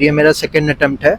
ये मेरा second attempt है।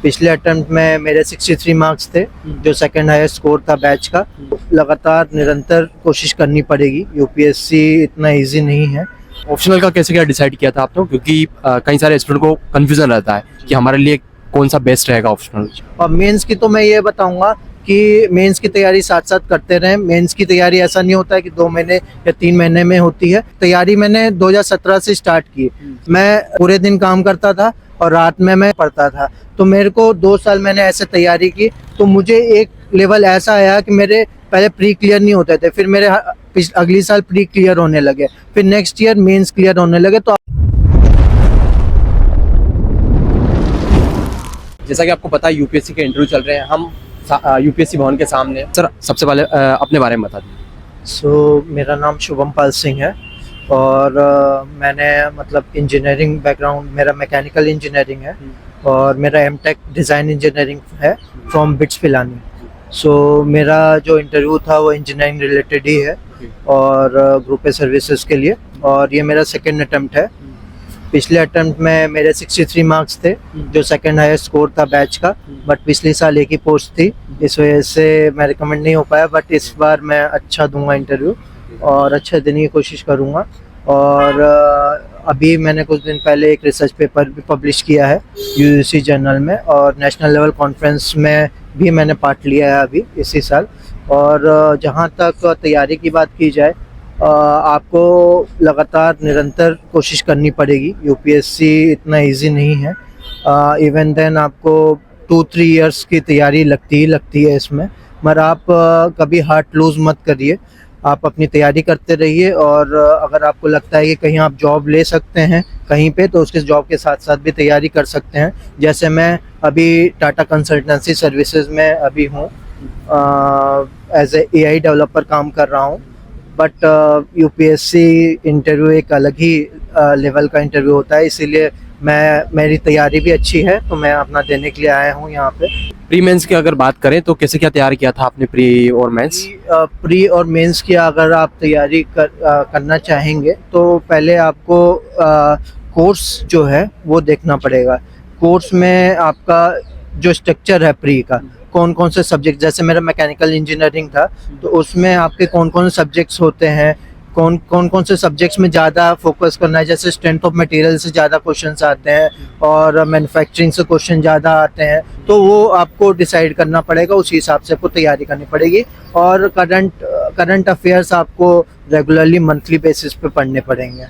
पिछले अटेम्प्ट में मेरे 63 मार्क्स थे, जो सेकंड हाईएस्ट स्कोर था बैच का। लगातार निरंतर कोशिश करनी पड़ेगी, यूपीएससी इतना इजी नहीं है। ऑप्शनल का कैसे क्या डिसाइड किया था आपने, क्योंकि कई सारे स्टूडेंट को कंफ्यूजन रहता है कि हमारे लिए कौन सा बेस्ट रहेगा ऑप्शनल। और मेंस की तो मैं ये बताऊंगा कि मेंस की तैयारी साथ साथ करते रहें। मेंस की तैयारी ऐसा नहीं होता है कि 2 महीने या 3 महीने में होती है। तैयारी मैंने 2017 से स्टार्ट की। मैं पूरे दिन काम करता था और रात में मैं पढ़ता था, तो मेरे को 2 साल मैंने ऐसे तैयारी की। तो मुझे एक लेवल ऐसा आया कि मेरे पहले प्री क्लियर नहीं होते थे, फिर मेरे अगली साल प्री क्लियर होने लगे, फिर नेक्स्ट ईयर मेंस क्लियर होने लगे। तो जैसा कि आपको पता है यूपीएससी के इंटरव्यू चल रहे हैं, हम यूपीएससी भवन के सामने। सर सबसे पहले अपने बारे में बता दीजिए। मेरा नाम शुभम पाल सिंह है और मैंने मतलब इंजीनियरिंग बैकग्राउंड, मेरा मैकेनिकल इंजीनियरिंग है और मेरा एमटेक डिज़ाइन इंजीनियरिंग है फ्रॉम बिट्स पिलानी। मेरा जो इंटरव्यू था वो इंजीनियरिंग रिलेटेड ही है और ग्रुप ए सर्विसेज के लिए, और ये मेरा सेकंड अटेम्प्ट है। पिछले अटेम्प्ट में मेरे 63 मार्क्स थे, जो सेकंड हाईएस्ट स्कोर था बैच का, बट पिछले साल एक ही पोस्ट थी, इस वजह से मैं रिकमेंड नहीं हो पाया। बट इस बार मैं अच्छा दूंगा इंटरव्यू और अच्छे देने की कोशिश करूंगा। और अभी मैंने कुछ दिन पहले एक रिसर्च पेपर भी पब्लिश किया है यूजीसी जर्नल में, और नेशनल लेवल कॉन्फ्रेंस में भी मैंने पार्ट लिया है अभी इसी साल। और जहाँ तक तैयारी की बात की जाए, आपको लगातार निरंतर कोशिश करनी पड़ेगी। यूपीएससी इतना इजी नहीं है। इवन देन आपको 2-3 इयर्स की तैयारी लगती है इसमें, मगर आप कभी हार्ट लूज मत करिए। आप अपनी तैयारी करते रहिए, और अगर आपको लगता है कि कहीं आप जॉब ले सकते हैं कहीं पे, तो उसके जॉब के साथ साथ भी तैयारी कर सकते हैं। जैसे मैं अभी टाटा कंसल्टेंसी सर्विसेज में अभी हूँ, एज ए एआई डेवलपर काम कर रहा हूँ। बट यूपीएससी इंटरव्यू एक अलग ही लेवल का इंटरव्यू होता है, इसीलिए मेरी तैयारी भी अच्छी है, तो मैं अपना देने के लिए आया हूँ यहाँ पे। प्री मेंस की अगर बात करें तो कैसे क्या तैयार किया था आपने प्री और मेंस? प्री और मेंस की अगर आप तैयारी करना चाहेंगे तो पहले आपको कोर्स जो है वो देखना पड़ेगा। कोर्स में आपका जो स्ट्रक्चर है प्री का, कौन कौन से सब्जेक्ट, जैसे मेरा मैकेनिकल इंजीनियरिंग था, तो उसमें आपके कौन कौन से सब्जेक्ट्स होते हैं, कौन से सब्जेक्ट्स में ज़्यादा फोकस करना है। जैसे स्ट्रेंथ ऑफ मटेरियल से ज़्यादा क्वेश्चंस आते हैं और मैन्युफैक्चरिंग से क्वेश्चन ज़्यादा आते हैं, तो वो आपको डिसाइड करना पड़ेगा, उसी हिसाब से आपको तैयारी करनी पड़ेगी। और करंट अफेयर्स आपको रेगुलरली मंथली बेसिस पे पढ़ने पड़ेंगे।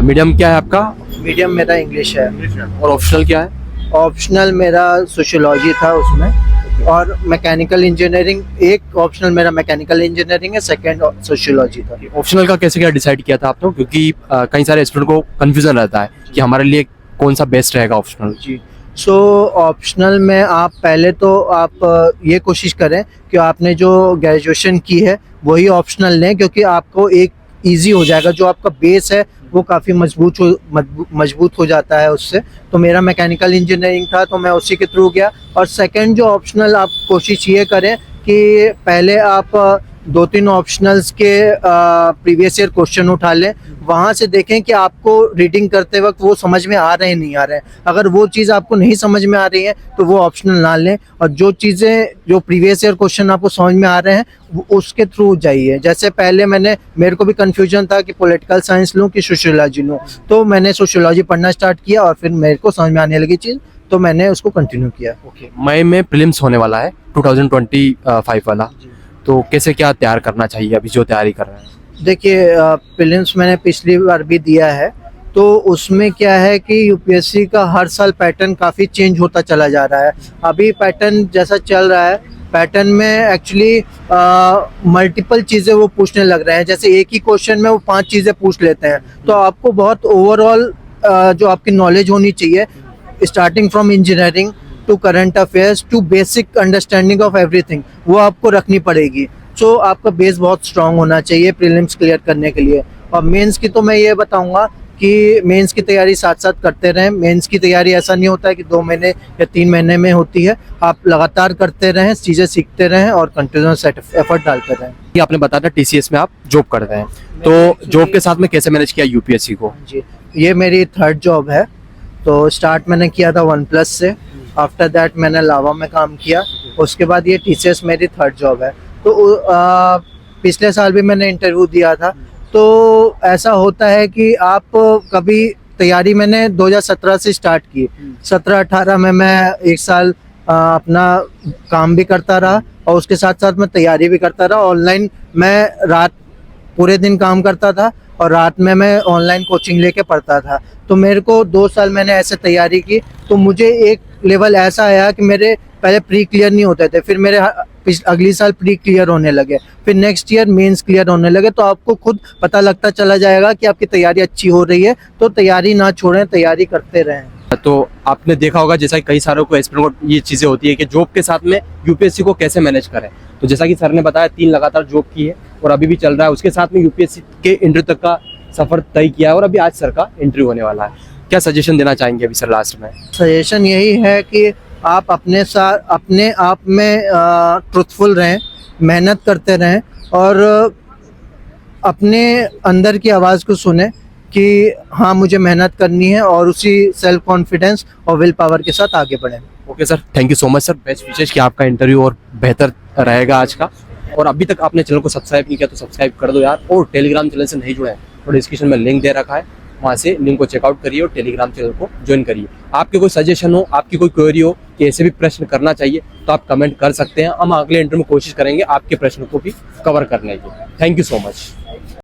मीडियम क्या है आपका? मीडियम मेरा इंग्लिश है। और ऑप्शनल क्या है? ऑप्शनल मेरा सोशियोलॉजी था उसमें, और मैकेनिकल इंजीनियरिंग एक ऑप्शनल मेरा मैकेनिकल इंजीनियरिंग है, सेकंड सोशियोलॉजी था। ऑप्शनल का कैसे क्या डिसाइड किया था आपने, क्योंकि कई सारे स्टूडेंट को कंफ्यूजन रहता है कि हमारे लिए कौन सा बेस्ट रहेगा ऑप्शनल। जी, ऑप्शनल में आप पहले तो आप ये कोशिश करें कि आपने जो ग्रेजुएशन की है वही ऑप्शनल लें, क्योंकि आपको एक इजी हो जाएगा। जो आपका बेस है वो काफ़ी मजबूत हो जाता है उससे। तो मेरा मैकेनिकल इंजीनियरिंग था, तो मैं उसी के थ्रू गया। और सेकंड जो ऑप्शनल, आप कोशिश ये करें कि पहले आप 2-3 ऑप्शनल्स के प्रीवियस ईयर क्वेश्चन उठा लें, वहाँ से देखें कि आपको रीडिंग करते वक्त वो समझ में आ रहे हैं नहीं आ रहे हैं। अगर वो चीज़ आपको नहीं समझ में आ रही है तो वो ऑप्शनल ना लें, और जो चीज़ें जो प्रीवियस ईयर क्वेश्चन आपको समझ में आ रहे हैं उसके थ्रू जाइए। जैसे पहले मेरे को भी कन्फ्यूजन था कि पॉलिटिकल साइंस लूँ कि सोशियोलॉजी लूँ, तो मैंने सोशियोलॉजी पढ़ना स्टार्ट किया और फिर मेरे को समझ में आने लगी चीज़, तो मैंने उसको कंटिन्यू किया। मई में प्रीलिम्स होने वाला है 2025 वाला, तो कैसे क्या तैयार करना चाहिए अभी जो तैयारी कर रहे हैं? देखिए, प्रीलिम्स मैंने पिछली बार भी दिया है, तो उसमें क्या है कि यूपीएससी का हर साल पैटर्न काफ़ी चेंज होता चला जा रहा है। अभी पैटर्न जैसा चल रहा है, पैटर्न में एक्चुअली मल्टीपल चीज़ें वो पूछने लग रहे हैं। जैसे एक ही क्वेश्चन में वो 5 चीज़ें पूछ लेते हैं, तो आपको बहुत ओवरऑल जो आपकी नॉलेज होनी चाहिए, starting from engineering to current affairs to basic understanding of everything, वो आपको रखनी पड़ेगी। आपका बेस बहुत स्ट्रांग होना चाहिए प्रीलिम्स क्लियर करने के लिए। और मेंस की तो मैं ये बताऊंगा कि मेंस की तैयारी साथ साथ करते रहें। मेंस की तैयारी ऐसा नहीं होता है कि 2 महीने या 3 महीने में होती है। आप लगातार करते रहें, चीज़ें सीखते रहें और कंटिन्यूस एफर्ट डालते रहें। कि आपने बताया था टीसीएस में आप जॉब करते हैं, तो जॉब के साथ में कैसे मैनेज किया यूपीएससी को? जी, ये मेरी 3rd जॉब है। तो स्टार्ट मैंने किया था वन प्लस से, आफ्टर दैट मैंने लावा में काम किया, उसके बाद ये TCS मेरी थर्ड जॉब है। तो पिछले साल भी मैंने इंटरव्यू दिया था। तो ऐसा होता है कि आप कभी तैयारी मैंने 2017 से स्टार्ट की, 17-18 में मैं एक साल अपना काम भी करता रहा और उसके साथ साथ मैं तैयारी भी करता रहा। ऑनलाइन मैं रात पूरे दिन काम करता था और रात में मैं ऑनलाइन कोचिंग लेके पढ़ता था। तो मेरे को 2 साल मैंने ऐसे तैयारी की, तो मुझे एक लेवल ऐसा आया कि मेरे पहले प्री क्लियर नहीं होते थे, फिर मेरे अगली साल प्री क्लियर होने लगे, फिर नेक्स्ट ईयर मेंस क्लियर होने लगे। तो आपको खुद पता लगता चला जाएगा कि आपकी तैयारी अच्छी हो रही है। तो तैयारी ना छोड़ें, तैयारी करते रहें। तो आपने देखा होगा जैसा कि कई सारों को एस्पिरेंट को ये चीज़ें होती है कि जॉब के साथ में यूपीएससी को कैसे मैनेज करें। तो जैसा कि सर ने बताया 3 लगातार जॉब की है और अभी भी चल रहा है, उसके साथ में यूपीएससी के इंटरव्यू तक का सफर तय किया है और अभी आज सर का इंटरव्यू होने वाला है। क्या सजेशन देना चाहेंगे अभी सर लास्ट में? सजेशन यही है कि आप अपने साथ अपने आप में ट्रुथफुल रहें, मेहनत करते रहें और अपने अंदर की आवाज़ को सुने कि हाँ मुझे मेहनत करनी है, और उसी सेल्फ कॉन्फिडेंस और विल पावर के साथ आगे बढ़ें। Okay sir, thank you so much sir. Best wishes कि आपका इंटरव्यू और बेहतर रहेगा आज का। और अभी तक आपने चैनल को सब्सक्राइब नहीं किया तो सब्सक्राइब कर दो यार, और टेलीग्राम चैनल से नहीं जुड़े हैं तो डिस्क्रिप्शन में लिंक दे रखा है, वहाँ से लिंक को चेकआउट करिए और टेलीग्राम चैनल को ज्वाइन करिए। आपके कोई सजेशन हो, आपकी कोई क्वेरी हो कि ऐसे भी प्रश्न करना चाहिए तो आप कमेंट कर सकते हैं। हम अगले इंटरव्यू में कोशिश करेंगे आपके प्रश्नों को भी कवर करने की। Thank you so much.